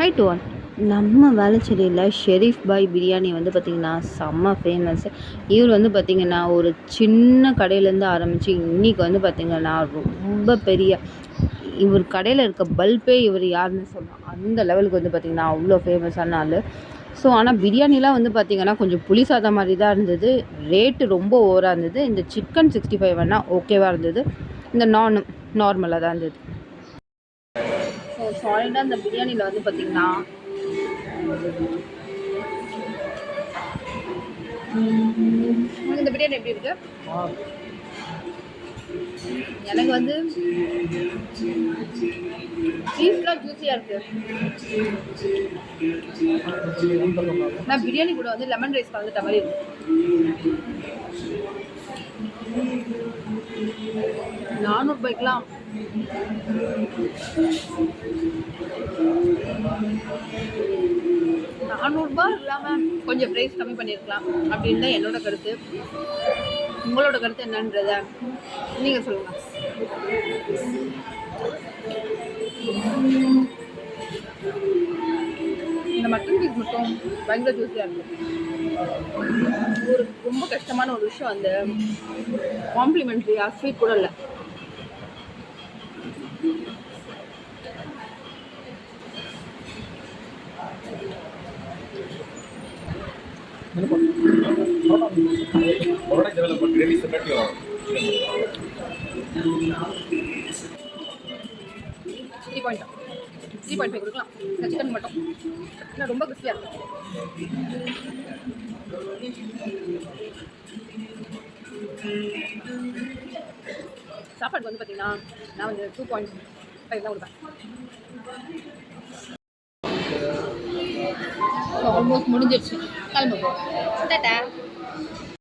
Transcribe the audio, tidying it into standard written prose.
High to one. நம்ம வேளச்சேரியில் ஷெரீஃப் பாய் பிரியாணி வந்து பார்த்திங்கன்னா செம்ம ஃபேமஸ். இவர் வந்து பார்த்திங்கன்னா ஒரு சின்ன கடையிலேருந்து ஆரம்பித்து இன்றைக்கி வந்து பார்த்திங்கன்னா ரொம்ப பெரிய இவர் கடையில் இருக்க பல்பே இவர் யாருன்னு சொல்லலாம். அந்த லெவலுக்கு வந்து பார்த்திங்கன்னா அவ்வளோ ஃபேமஸான ஆள். ஸோ ஆனால் பிரியாணிலாம் வந்து பார்த்திங்கன்னா கொஞ்சம் புளி சாதம் மாதிரி தான் இருந்தது. ரேட்டு ரொம்ப ஓவராக இருந்தது. இந்த சிக்கன் 65 வேணால் ஓகேவாக இருந்தது. இந்த நார்மலாக தான் இருந்தது. ஸோ சாலிடாக இந்த பிரியாணியில் வந்து பார்த்திங்கன்னா இந்த பிரியாணி எப்படி இருக்கு? எனக்கு வந்து பீஸ்லாம் ஜூஸியாக இருக்கு. நான் பிரியாணி கூட வந்து லெமன் ரைஸ் கலந்துட்ட மாதிரி இருக்கு. 400 ரூபாய்க்குலாம் ₹400 இல்லாமல் கொஞ்சம் ப்ரைஸ் கம்மி பண்ணியிருக்கலாம் அப்படின்னு தான் என்னோட கருத்து. உங்களோட கருத்து என்னன்றத நீங்கள் சொல்லுங்கள். இந்த மட்டன் பீஸ் மட்டும் பயங்கர ஜூஸியாக இருக்கும். ஒரு ரொம்ப கஷ்டமான ஒரு விஷயம், அந்த காம்ப்ளிமெண்ட்ரியா ஸ்வீட் கூட இல்லை. த்ரீ பாயிண்ட் 3.5 கொடுக்கலாம். இந்த சிக்கன் மட்டும் இன்னும் ரொம்ப கிறிஸ்பியாக இருக்கும். சாப்பாடு வந்து பார்த்தீங்கன்னா நான் வந்து 2.5 தான் கொடுப்பேன். ஆல்மோஸ்ட் முடிஞ்சிருச்சு. கிளம்புவோம். டாடா.